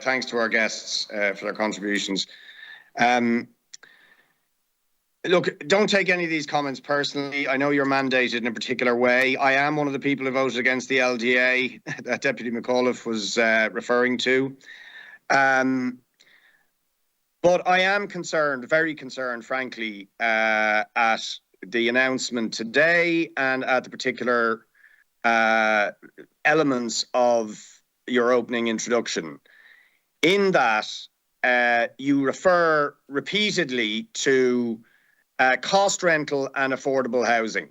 thanks to our guests for their contributions. Look, don't take any of these comments personally. I know you're mandated in a particular way. I am one of the people who voted against the LDA that Deputy McAuliffe was referring to. But I am concerned, very concerned, frankly, at the announcement today and at the particular elements of your opening introduction. In that, you refer repeatedly to cost rental and affordable housing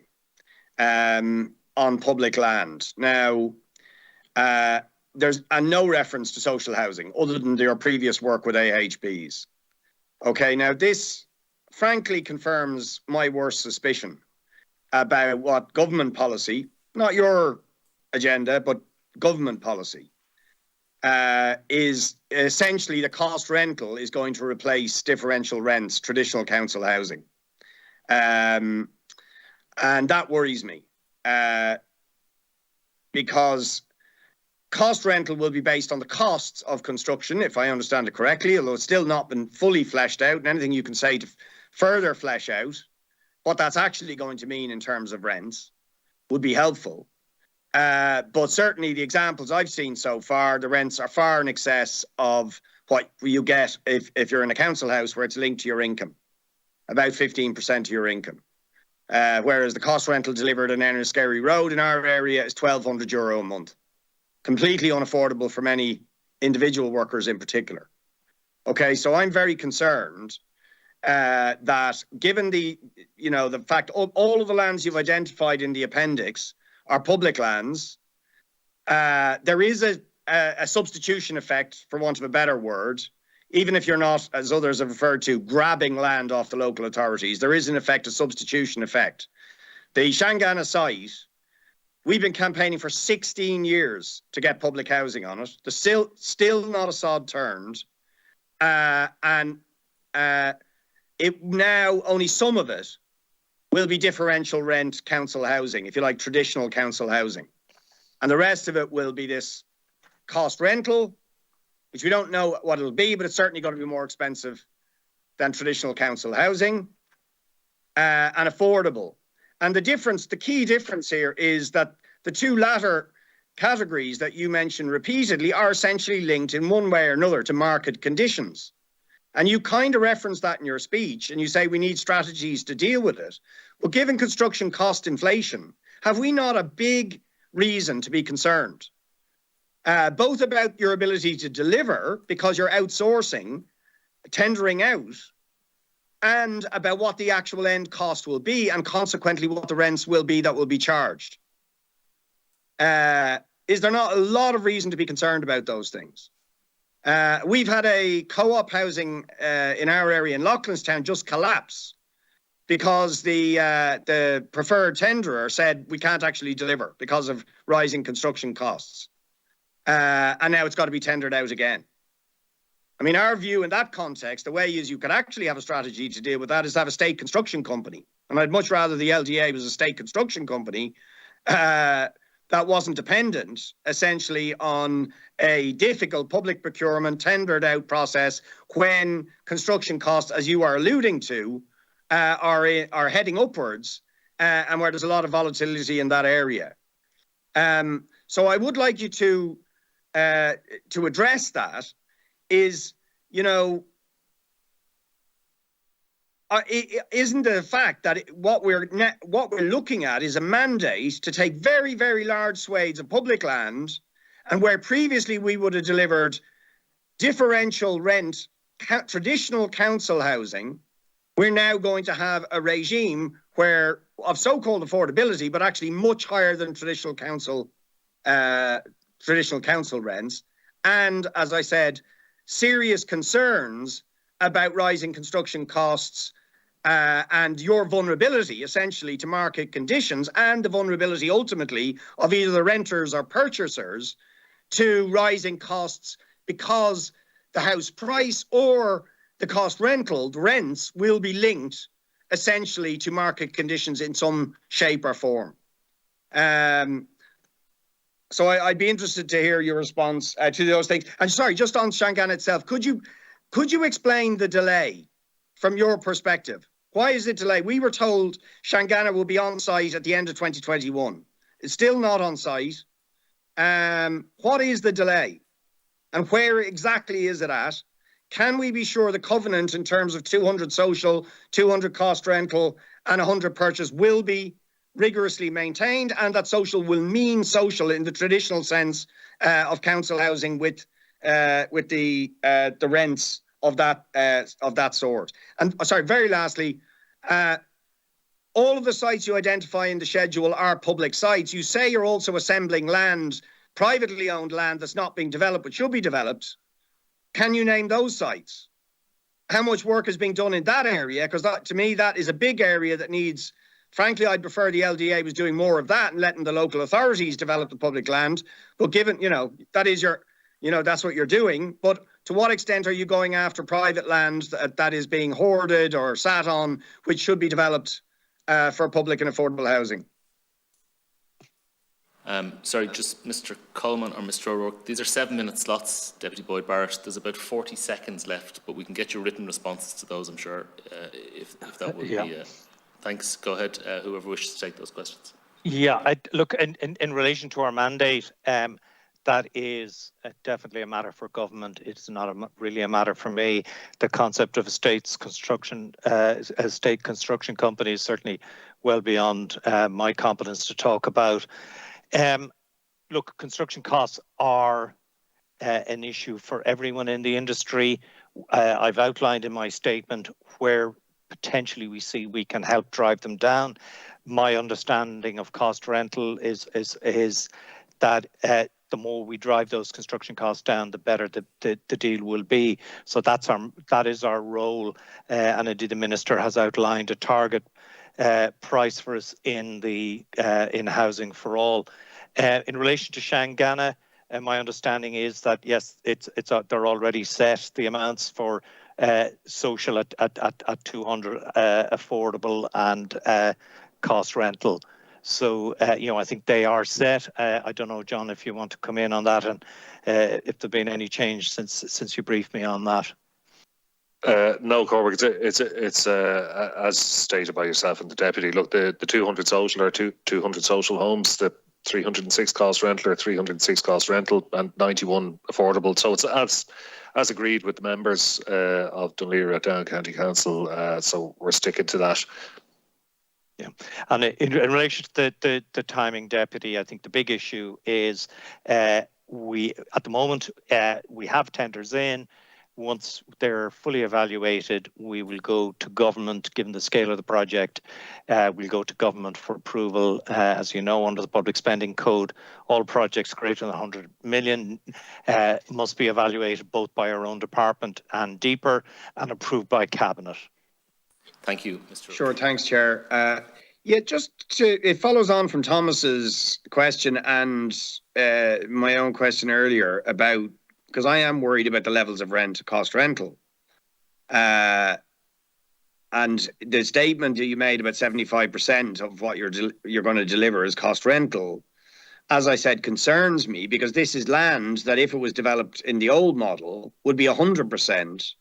on public land. Now, there's no reference to social housing other than your previous work with AHBs. Okay, now this frankly confirms my worst suspicion about what government policy, not your agenda, but government policy, is essentially the cost rental is going to replace differential rents, traditional council housing. And that worries me because cost rental will be based on the costs of construction, if I understand it correctly, although it's still not been fully fleshed out. And anything you can say to further flesh out what that's actually going to mean in terms of rents would be helpful. But certainly the examples I've seen so far, the rents are far in excess of what you get if you're in a council house where it's linked to your income. About 15% of your income. Whereas the cost rental delivered on Enniskerry Road in our area is €1,200 a month. Completely unaffordable for many individual workers in particular. Okay, so I'm very concerned that given the fact all of the lands you've identified in the appendix are public lands, there is a substitution effect, for want of a better word. Even if you're not, as others have referred to, grabbing land off the local authorities, there is in effect a substitution effect. The Shangana site, we've been campaigning for 16 years to get public housing on it. There's still not a sod turned. And it now, only some of it will be differential rent council housing, if you like, traditional council housing. And the rest of it will be this cost rental, which we don't know what it'll be, but it's certainly going to be more expensive than traditional council housing, and affordable. And the key difference here is that the two latter categories that you mentioned repeatedly are essentially linked in one way or another to market conditions. And you kind of reference that in your speech, and you say we need strategies to deal with it. Well, given construction cost inflation, have we not a big reason to be concerned? Both about your ability to deliver because you're outsourcing, tendering out, and about what the actual end cost will be and consequently what the rents will be that will be charged. Is there not a lot of reason to be concerned about those things? We've had a co-op housing in our area in Loughlinstown just collapse because the preferred tenderer said we can't actually deliver because of rising construction costs. And now it's got to be tendered out again. I mean, our view in that context, the way is you could actually have a strategy to deal with that is to have a state construction company. And I'd much rather the LDA was a state construction company that wasn't dependent essentially on a difficult public procurement tendered out process when construction costs, as you are alluding to, are heading upwards and where there's a lot of volatility in that area. So I would like you to address that is, isn't the fact that what we're looking at is a mandate to take very, very large swathes of public land, and where previously we would have delivered differential rent, traditional council housing, we're now going to have a regime where of so-called affordability, but actually much higher than traditional council rents, and as I said, serious concerns about rising construction costs and your vulnerability essentially to market conditions and the vulnerability ultimately of either the renters or purchasers to rising costs because the house price or the cost rental, the rents, will be linked essentially to market conditions in some shape or form. So I'd be interested to hear your response to those things. And sorry, just on Shanganagh itself, could you explain the delay from your perspective? Why is it delayed? We were told Shanganagh will be on site at the end of 2021. It's still not on site. What is the delay? And where exactly is it at? Can we be sure the covenant in terms of 200 social, 200 cost rental and 100 purchase will be rigorously maintained, and that social will mean social in the traditional sense of council housing with the rents of that sort? And sorry, very lastly, all of the sites you identify in the schedule are public sites. You say you're also assembling land, privately owned land that's not being developed but should be developed. Can you name those sites? How much work is being done in that area? Because to me, that is a big area that needs, frankly, I'd prefer the LDA was doing more of that and letting the local authorities develop the public land. But given, that is that's what you're doing. But to what extent are you going after private land that is being hoarded or sat on, which should be developed for public and affordable housing? Sorry, just Mr. Coleman or Mr. O'Rourke. These are 7-minute slots, Deputy Boyd Barrett. There's about 40 seconds left, but we can get your written responses to those, I'm sure, if that would be. Thanks. Go ahead, whoever wishes to take those questions. Yeah, look, in relation to our mandate, that is definitely a matter for government. It's not really a matter for me. The concept of estate construction company is certainly well beyond my competence to talk about. Look, construction costs are an issue for everyone in the industry. I've outlined in my statement where potentially we see we can help drive them down. My understanding of cost rental is that the more we drive those construction costs down, the better the deal will be. So that is our role, and indeed the Minister has outlined a target price for us in housing for all. In relation to Shanganagh, my understanding is that yes, they're already set the amounts for social at 200 affordable and cost rental. So I think they are set. I don't know, John, if you want to come in on that, and if there's been any change since you briefed me on that. No, Cormac, it's as stated by yourself and the deputy. Look, the 200 social are 200 social homes, the 306 cost rental or 306 cost rental, and 91 affordable. So it's as agreed with the members of Dunleary Down County Council. So we're sticking to that. Yeah, and in relation to the timing, Deputy, I think the big issue is we at the moment we have tenders in. Once they're fully evaluated, we will go to government, given the scale of the project. We'll go to government for approval. As you know, under the Public Spending Code, all projects greater than 100 million must be evaluated both by our own department and deeper and approved by Cabinet. Thank you, Mr. Sure, thanks, Chair. It follows on from Thomas's question and my own question earlier about, because I am worried about the levels of cost rental. And the statement that you made about 75% of what you're going to deliver is cost rental, as I said, concerns me, because this is land that, if it was developed in the old model, would be 100%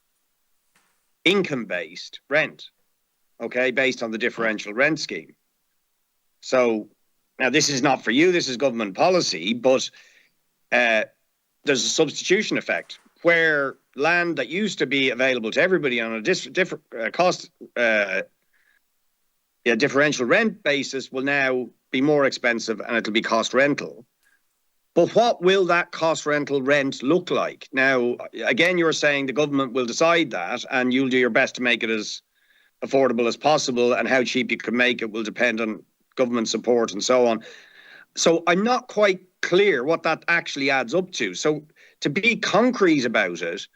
income-based rent, okay, based on the differential rent scheme. So now this is not for you, this is government policy, but there's a substitution effect where land that used to be available to everybody on a differential rent basis will now be more expensive, and it'll be cost rental. But what will that cost rental rent look like? Now, again, you're saying the government will decide that, and you'll do your best to make it as affordable as possible, and how cheap you can make it will depend on government support and so on. So I'm not quite clear what that actually adds up to. So to be concrete about it,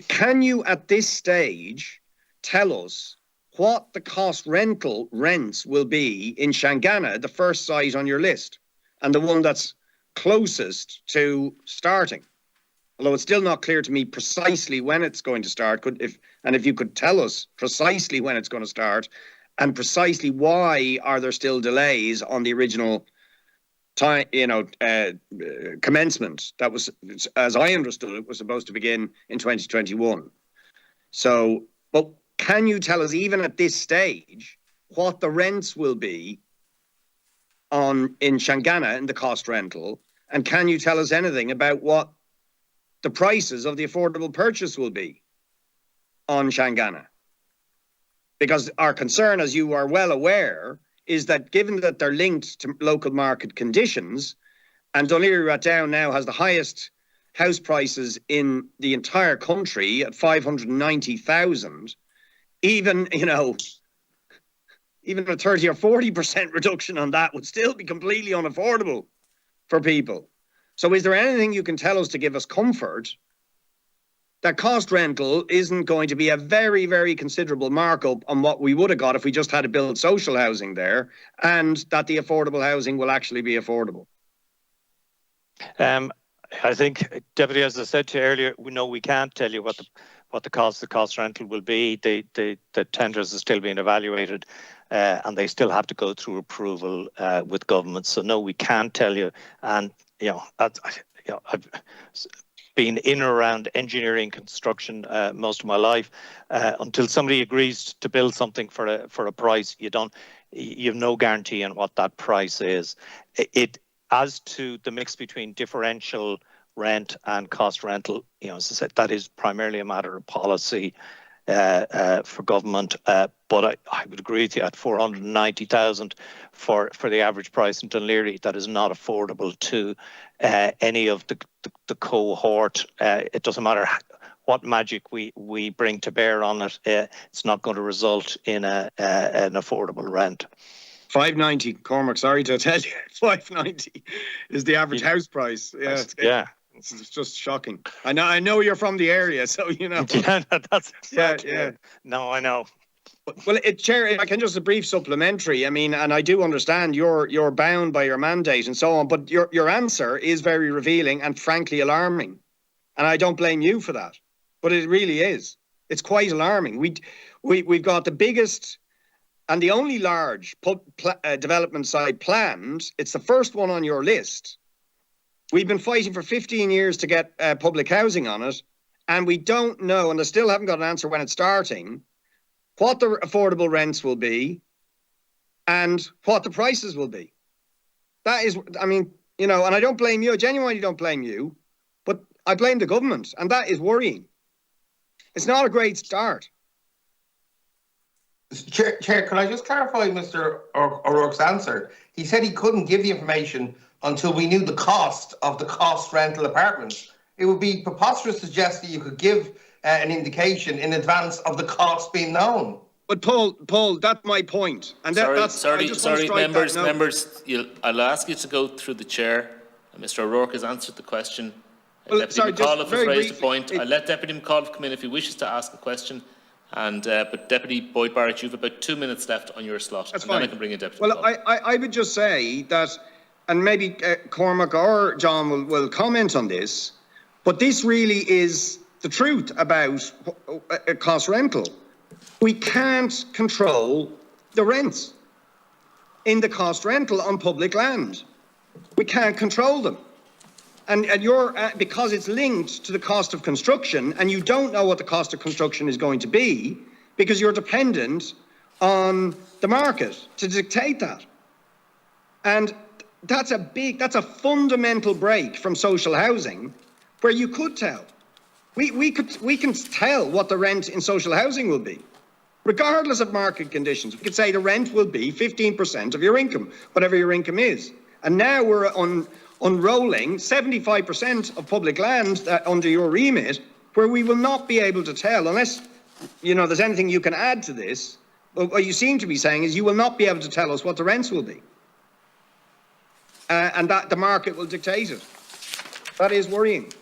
can you at this stage tell us what the cost rental rents will be in Shanganagh, the first site on your list, and the one that's closest to starting? Although it's still not clear to me precisely when it's going to start. If you could tell us precisely when it's going to start, and precisely why are there still delays on the original time, commencement. That was, as I understood it, was supposed to begin in 2021. So, but can you tell us, even at this stage, what the rents will be in Shanganagh in the cost rental? And can you tell us anything about what the prices of the affordable purchase will be on Shanganagh? Because our concern, as you are well aware, is that given that they're linked to local market conditions, and Dún Laoghaire Rathdown now has the highest house prices in the entire country at 590,000, even a 30 or 40% reduction on that would still be completely unaffordable for people. So is there anything you can tell us to give us comfort that cost rental isn't going to be a very, very considerable markup on what we would have got if we just had to build social housing there, and that the affordable housing will actually be affordable? I think, Deputy, as I said to you earlier, we can't tell you what the cost rental will be. The tenders are still being evaluated, and they still have to go through approval with government. So no, we can't tell you. And I've been in or around engineering construction most of my life. Until somebody agrees to build something for a price, you have no guarantee on what that price is. As to the mix between differential rent and cost rental, as I said, that is primarily a matter of policy for government. But I would agree with you, at 490,000 for the average price in Dún Laoghaire, that is not affordable to any of the cohort. It doesn't matter what magic we bring to bear on it. It's not going to result in an affordable rent. 590, Cormac, sorry to tell you, 590 is the average house price. Yeah. It's just shocking. I know you're from the area, so you know. Yeah, that's exactly. Yeah. No, I know. Well, Chair, if I can just a brief supplementary. I mean, and I do understand you're bound by your mandate and so on, but your answer is very revealing and frankly alarming, and I don't blame you for that. But it really is. It's quite alarming. We've got the biggest and the only large development site planned. It's the first one on your list. We've been fighting for 15 years to get public housing on it, and we don't know, and I still haven't got an answer when it's starting, what the affordable rents will be and what the prices will be. That is, I mean, and I don't blame you, I genuinely don't blame you, but I blame the government, and that is worrying. It's not a great start. Chair, can I just clarify Mr. O'Rourke's answer? He said he couldn't give the information until we knew the cost of the cost rental apartments. It would be preposterous to suggest that you could give an indication in advance of the cost being known. But Paul, that's my point. And sorry, members. I'll ask you to go through the chair. Mr. O'Rourke has answered the question. Deputy McAuliffe has raised a point. I'll let Deputy McAuliffe come in if he wishes to ask a question. And but Deputy Boyd Barrett, you've about 2 minutes left on your slot. That's and fine. Then I can bring in Deputy. Well, I would just say that, and maybe Cormac or John will comment on this, but this really is the truth about cost rental. We can't control the rents in the cost rental on public land. We can't control them. And you're, because it's linked to the cost of construction, and you don't know what the cost of construction is going to be because you're dependent on the market to dictate that. And that's a fundamental break from social housing where you could tell. We can tell what the rent in social housing will be, regardless of market conditions. We could say the rent will be 15% of your income, whatever your income is. And now we're unrolling 75% of public land under your remit, where we will not be able to tell, unless there's anything you can add to this. What you seem to be saying is you will not be able to tell us what the rents will be, and that the market will dictate it. That is worrying.